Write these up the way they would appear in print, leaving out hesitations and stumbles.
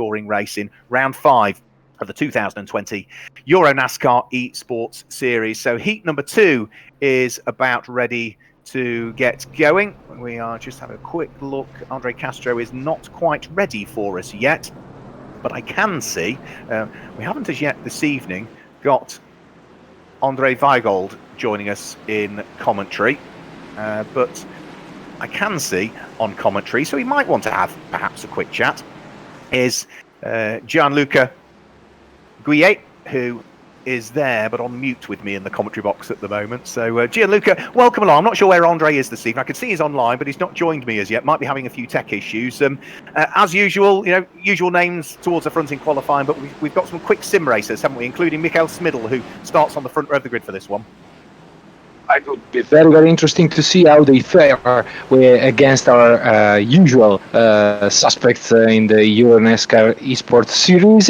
scoring race in round 5 of the 2020 EuroNASCAR Esports Series. So heat number 2 is about ready to get going. We are just having a quick look. Andre Castro is not quite ready for us yet, but I can see we haven't as yet this evening got Andre Weigold joining us in commentary, but I can see on commentary, so he might want to have perhaps a quick chat, is Gianluca Guillet, who is there but on mute with me in the commentary box at the moment. So Gianluca, welcome along. I'm not sure where Andre is this evening. I can see he's online, but he's not joined me as yet. Might be having a few tech issues. As usual, usual names towards the front in qualifying, but we've got some quick sim racers, haven't we? Including Mikael Smidl, who starts on the front row of the grid for this one. It would be very, very interesting to see how they fare against our usual suspects in the EuroNASCAR Esports Series.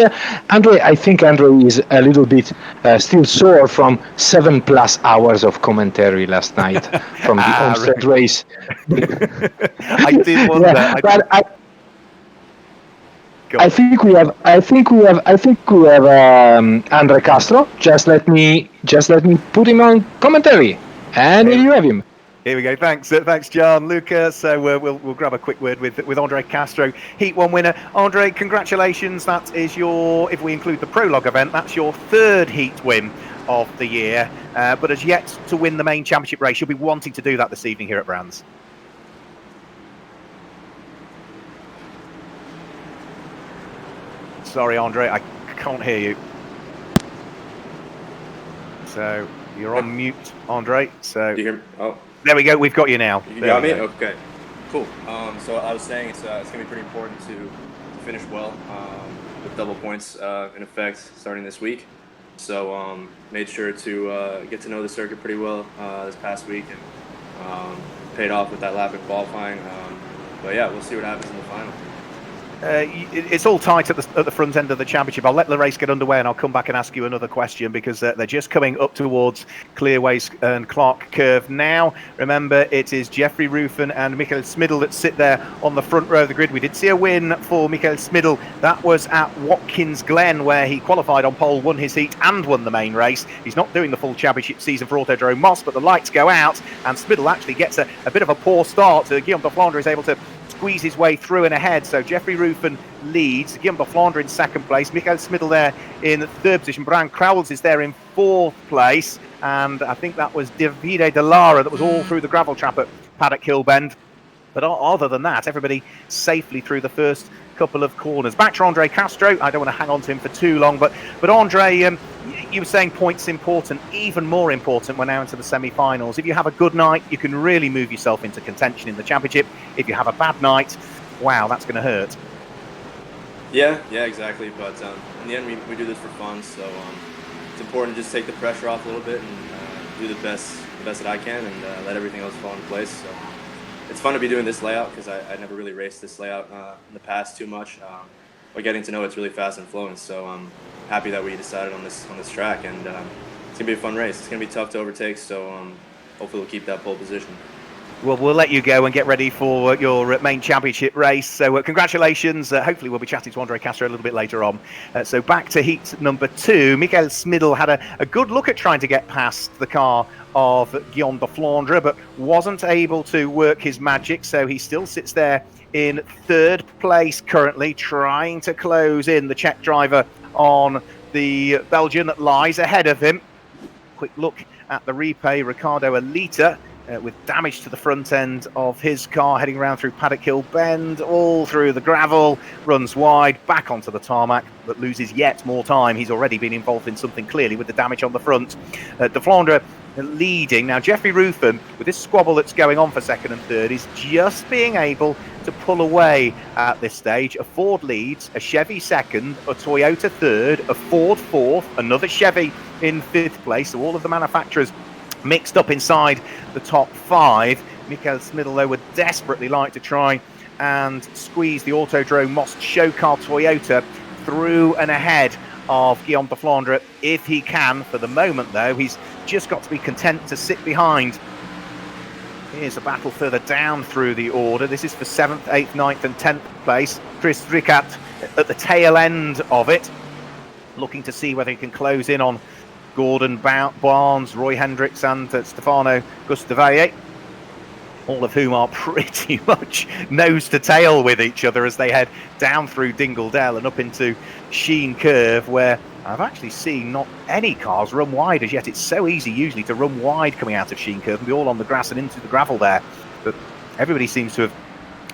I think Andre is a little bit still sore from 7+ hours of commentary last night from the Homestead race. I did wonder. Yeah, I think we have Andre Castro. Just let me put him on commentary. And here you have him. Here we go. Thanks, Gianluca. So we'll grab a quick word with Andre Castro, Heat 1 winner. Andre, congratulations. That is your, if we include the prologue event, that's your 3rd Heat win of the year. But as yet to win the main championship race, you'll be wanting to do that this evening here at Brands. Sorry, Andre, I can't hear you. So you're on mute, Andre. So do you hear me? Oh, there we go. We've got you now. You got me? Okay, cool. So I was saying it's going to be pretty important to finish well with double points in effect starting this week. So made sure to get to know the circuit pretty well this past week and paid off with that lap in qualifying. But yeah, we'll see what happens in the final. It's all tight at the front end of the championship. I'll let the race get underway and I'll come back and ask you another question because they're just coming up towards Clearways and Clark Curve now. Remember, it is Jeffrey Rufen and Mikael Smidl that sit there on the front row of the grid. We did see a win for Mikael Smidl. That was at Watkins Glen where he qualified on pole, won his heat and won the main race. He's not doing the full championship season for Autodrome Moss, but the lights go out and Smidl actually gets a bit of a poor start. Guillaume de Flandre is able to squeeze his way through and ahead. So Jeffrey Rufen leads, Guillaume de Flandre in 2nd place, Mikael Smidl there in 3rd position, Brian Crowells is there in 4th place, and I think that was Davide De Lara that was all through the gravel trap at Paddock Hill Bend. But other than that, everybody safely through the first couple of corners. Back to Andre Castro. I don't want to hang on to him for too long, but Andre, you were saying points important, even more important when now into the semi-finals. If you have a good night, you can really move yourself into contention in the championship. If you have a bad night, wow, that's going to hurt. Yeah, exactly. But in the end, we do this for fun, so it's important to just take the pressure off a little bit and do the best that I can and let everything else fall into place. So it's fun to be doing this layout because I never really raced this layout in the past too much. But getting to know it's really fast and flowing, so I'm happy that we decided on this track, and it's gonna be a fun race. It's gonna be tough to overtake, so hopefully we'll keep that pole position. Well, we'll let you go and get ready for your main championship race. So congratulations. Hopefully we'll be chatting to Andre Castro a little bit later on. So back to heat number 2. Mikael Smidl had a good look at trying to get past the car of Guillaume de Flandre, but wasn't able to work his magic. So he still sits there in 3rd place currently, trying to close in the Czech driver on the Belgian that lies ahead of him. Quick look at the replay. Ricardo Alita with damage to the front end of his car, heading around through Paddock Hill Bend, all through the gravel, runs wide, back onto the tarmac, but loses yet more time. He's already been involved in something clearly with the damage on the front. De Flandre leading. Now, Jeffrey Rufen, with this squabble that's going on for 2nd and 3rd, is just being able to pull away at this stage. A Ford leads, a Chevy 2nd, a Toyota 3rd, a Ford 4th, another Chevy in 5th place. So all of the manufacturers mixed up inside the top 5. Mikael Smidl, though, would desperately like to try and squeeze the Autodrome Moss show car Toyota through and ahead of Guillaume de Flandre if he can. For the moment, though, he's just got to be content to sit behind. Here's a battle further down through the order. This is for 7th, 8th, 9th and 10th place. Chris Rickard at the tail end of it, looking to see whether he can close in on Gordon Barnes, Roy Hendricks and Stefano Gustavia, all of whom are pretty much nose to tail with each other as they head down through Dingle Dell and up into Sheen Curve, where I've actually seen not any cars run wide as yet. It's so easy usually to run wide coming out of Sheen Curve and be all on the grass and into the gravel there, but everybody seems to have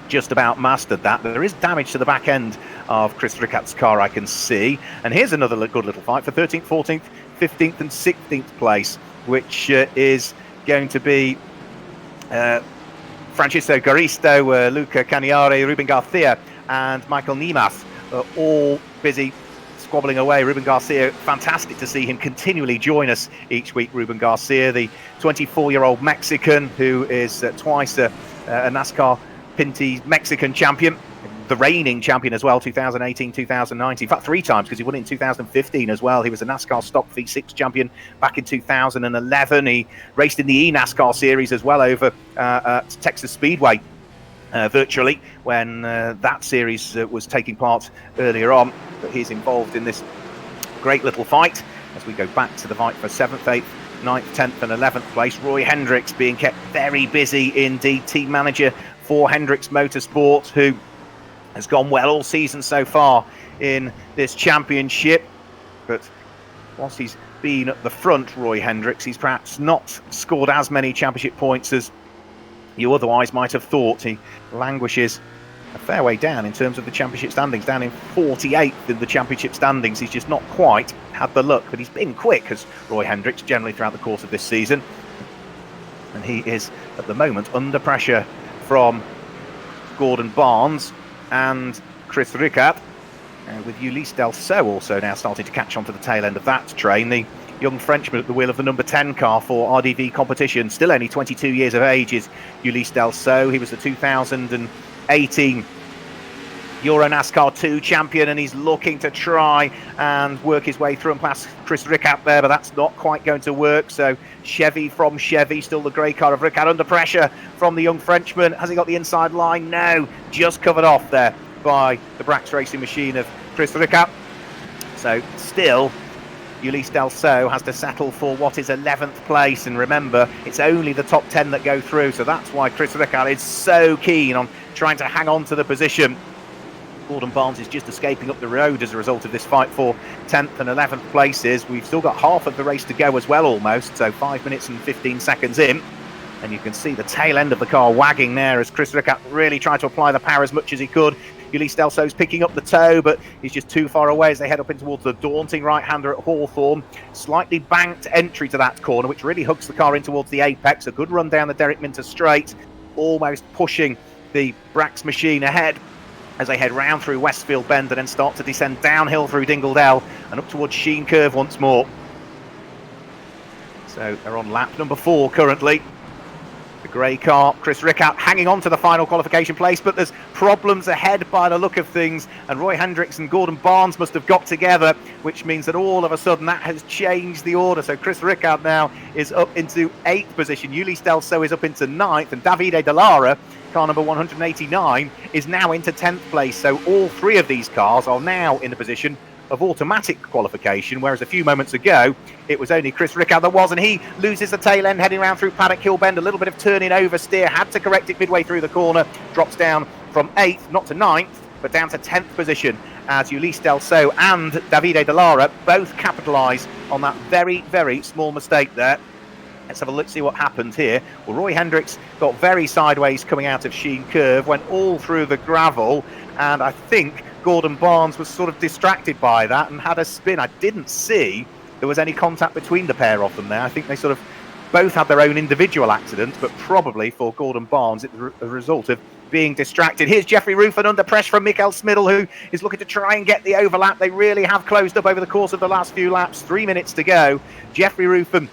just about mastered that. There is damage to the back end of Chris Rickat's car, I can see, and here's another good little fight for 13th, 14th, 15th and 16th place, which is going to be Francisco Garisto, Luca Cagnari, Ruben Garcia and Michael Niemas, all busy squabbling away. Ruben Garcia, fantastic to see him continually join us each week. Ruben Garcia, the 24-year-old Mexican who is twice a NASCAR Pinty Mexican champion, the reigning champion as well, 2018, 2019, in fact 3 times because he won it in 2015 as well. He was a NASCAR Stock V6 champion back in 2011. He raced in the ENESCAR Series as well over at Texas Speedway virtually when that series was taking part earlier on. But he's involved in this great little fight as we go back to the fight for 7th, 8th, 9th, 10th and 11th place. Roy Hendricks being kept very busy indeed, team manager for Hendricks Motorsport, who has gone well all season so far in this championship. But whilst he's been at the front, Roy Hendricks, he's perhaps not scored as many championship points as you otherwise might have thought. He languishes a fair way down in terms of the championship standings, down in 48th in the championship standings. He's just not quite had the luck, but he's been quick as Roy Hendricks generally throughout the course of this season. And he is at the moment under pressure from Gordon Barnes and Chris Ricard, with Ulysse Delceau also now starting to catch on to the tail end of that train. The young Frenchman at the wheel of the number 10 car for RDV competition, still only 22 years of age, is Ulysse Delceau. He was the 2018 EuroNASCAR 2 champion, and he's looking to try and work his way through and pass Chris Ricard there, but that's not quite going to work. So Chevy from Chevy, still the grey car of Ricard, under pressure from the young Frenchman. Has he got the inside line? No, just covered off there by the Brax Racing machine of Chris Ricard. So still Ulysse Delceau has to settle for what is 11th place, and remember, it's only the top 10 that go through, so that's why Chris Ricard is so keen on trying to hang on to the position. Gordon Barnes is just escaping up the road as a result of this fight for 10th and 11th places. We've still got half of the race to go as well, almost, so 5 minutes and 15 seconds in. And you can see the tail end of the car wagging there as Chris Ricard really tried to apply the power as much as he could. Ulysse Delceau's picking up the toe, but he's just too far away as they head up in towards the daunting right-hander at Hawthorne. Slightly banked entry to that corner, which really hooks the car in towards the apex. A good run down the Derek Minter straight, almost pushing the Brax machine ahead as they head round through Westfield Bend and then start to descend downhill through Dingle Dell and up towards Sheen Curve once more. So they're on lap number 4 currently. The grey car, Chris Ricard, hanging on to the final qualification place, but there's problems ahead by the look of things, and Roy Hendricks and Gordon Barnes must have got together, which means that all of a sudden that has changed the order. So Chris Ricard now is up into 8th position, Ulysse Delceau is up into 9th, and Davide Dallara, car number 189, is now into 10th place. So all 3 of these cars are now in a position of automatic qualification, whereas a few moments ago it was only Chris Ricard that was, and he loses the tail end heading around through Paddock Hill Bend. A little bit of turning oversteer, had to correct it midway through the corner, drops down from 8th, not to 9th, but down to 10th position as Ulysse Delceau and Davide Dallara both capitalise on that very, very small mistake there. Let's have a look, see what happened here. Well, Roy Hendricks got very sideways coming out of Sheen Curve, went all through the gravel, and I think Gordon Barnes was sort of distracted by that and had a spin. I didn't see there was any contact between the pair of them there. I think they sort of both had their own individual accidents, but probably for Gordon Barnes it's a result of being distracted. Here's Jeffrey Ruffin under pressure from Mikael Smiddle, who is looking to try and get the overlap. They really have closed up over the course of the last few laps. 3 minutes to go. Jeffrey Ruffin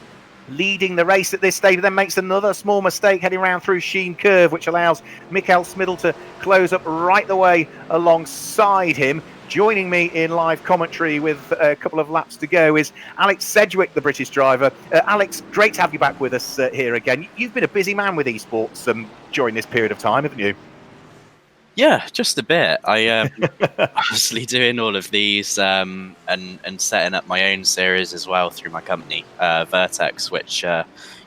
leading the race at this stage, then makes another small mistake heading around through Sheen Curve, which allows Mikael Smiddle to close up right the way alongside him. Joining me in live commentary with a couple of laps to go is Alex Sedgwick, the British driver. Alex, great to have you back with us here again. You've been a busy man with esports during this period of time, haven't you? Yeah, just a bit. I obviously doing all of these and setting up my own series as well through my company, Vertex, which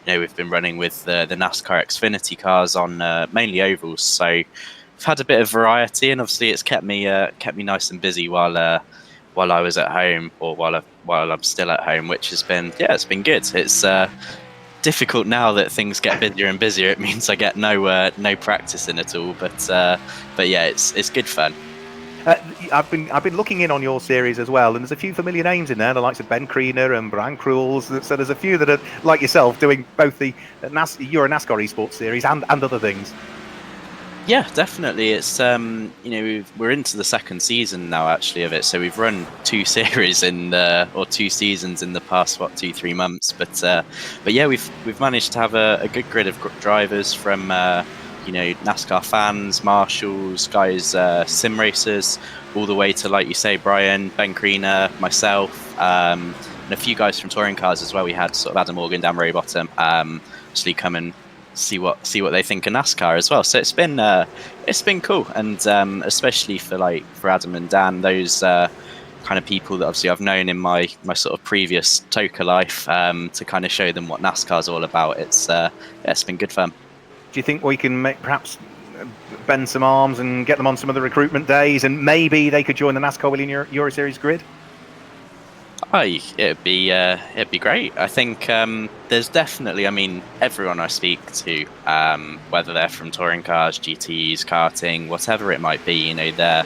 we've been running with the NASCAR Xfinity cars on mainly ovals. So I've had a bit of variety, and obviously it's kept me nice and busy while I was at home, or while I'm still at home, which has been it's been good. It's difficult now that things get busier and busier. It means I get no practice in at all, but yeah, it's good fun. I've been looking in on your series as well, and there's a few familiar names in there, the likes of Ben Kriener and Brian Cruels. So there's a few that are like yourself doing both the EuroNASCAR Esports Series and other things. Yeah, definitely. It's we're into the second season now actually of it. So we've run two series or 2 seasons in the past 2-3 months. But yeah, we've managed to have a good grid of drivers from NASCAR fans, marshals, guys, sim racers, all the way to, like you say, Brian, Ben Kriener, myself, and a few guys from touring cars as well. We had sort of Adam Morgan, Dan Rowbottom, actually come and see what they think of NASCAR as well. So it's been cool, and especially for Adam and Dan, those kind of people that obviously I've known in my sort of previous TOCA life, to kind of show them what NASCAR's all about. It's been good fun. Do you think we can perhaps bend some arms and get them on some of the recruitment days, and maybe they could join the NASCAR Whelen Euro Series grid? It'd be great. I think there's definitely, everyone I speak to, whether they're from touring cars, GTs, karting, whatever it might be, they're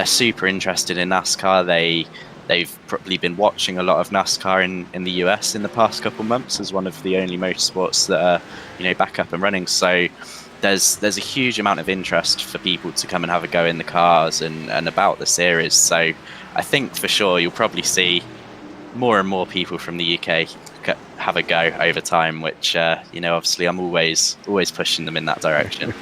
super interested in NASCAR. They've probably been watching a lot of NASCAR in the US in the past couple months as one of the only motorsports that are back up and running. So there's a huge amount of interest for people to come and have a go in the cars and about the series. So I think for sure you'll probably see more and more people from the UK have a go over time, which obviously I'm always pushing them in that direction.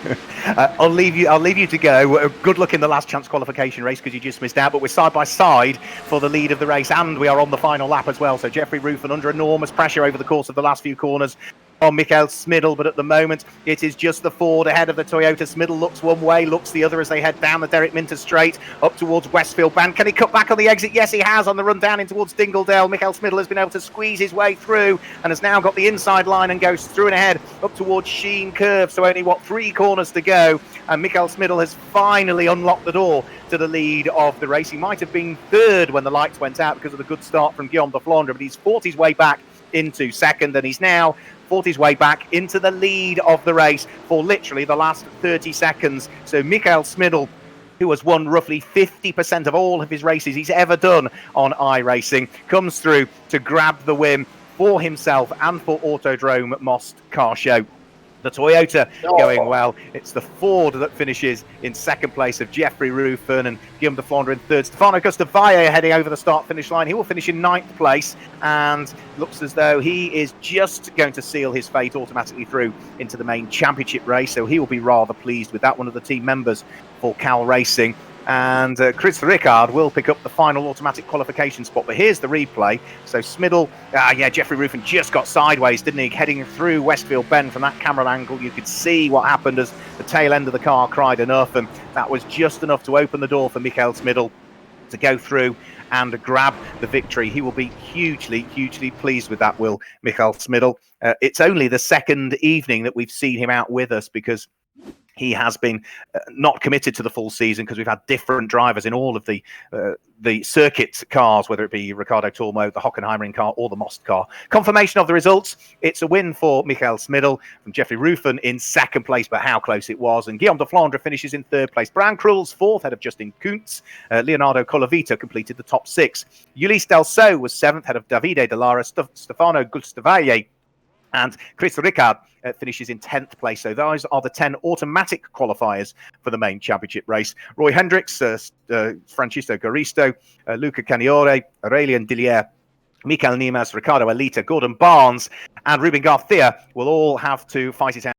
I'll leave you to go. Good luck in the last chance qualification race, because you just missed out, but we're side by side for the lead of the race, and we are on the final lap as well. So Jeffrey Ruffin under enormous pressure over the course of the last few corners on Mikael Smidl, but at the moment it is just the Ford ahead of the Toyota. Smidl looks one way, looks the other as they head down the Derek Minter straight up towards Westfield Band. Can he cut back on the exit? Yes, he has, on the run down in towards Dingledale. Mikael Smidl has been able to squeeze his way through and has now got the inside line and goes through and ahead up towards Sheen Curve. So only 3 corners to go, and Mikael Smidl has finally unlocked the door to the lead of the race. He might have been third when the lights went out because of the good start from Guillaume de Flandre, but he's fought his way back into second, and he's now fought his way back into the lead of the race for literally the last 30 seconds. So Mikael Smidl, who has won roughly 50% of all of his races he's ever done on iRacing, comes through to grab the win for himself and for Autodrome Most Car Show. The Toyota going well. It's the Ford that finishes in second place of Jeffrey Ruffin and Guillaume de Flandre in third. Stefano Costavalle heading over the start-finish line. He will finish in 9th place, and looks as though he is just going to seal his fate automatically through into the main championship race. So he will be rather pleased with that, one of the team members for Cal Racing. And Chris Ricard will pick up the final automatic qualification spot. But here's the replay. So Smidl, Jeffrey Ruffin just got sideways, didn't he? Heading through Westfield Bend from that camera angle, you could see what happened as the tail end of the car cried enough, and that was just enough to open the door for Mikael Smidl to go through and grab the victory. He will be hugely, hugely pleased with that, will Mikael Smidl. It's only the second evening that we've seen him out with us, because he has been not committed to the full season, because we've had different drivers in all of the circuit cars, whether it be Ricardo Tormo, the Hockenheimring car, or the Most car. Confirmation of the results. It's a win for Mikael Smidl from Jeffrey Ruffin in second place, but how close it was. And Guillaume de Flandre finishes in third place. Brian Cruels fourth, head of Justin Kuntz. Leonardo Colavito completed the top 6. Ulysse Delso was seventh, head of Davide De Lara. Stefano Costavalle and Chris Ricard finishes in 10th place. So those are the 10 automatic qualifiers for the main championship race. Roy Hendricks, Francisco Garisto, Luca Caniore, Aurelien Dillier, Michael Niemas, Ricardo Alita, Gordon Barnes, and Ruben Garcia will all have to fight it out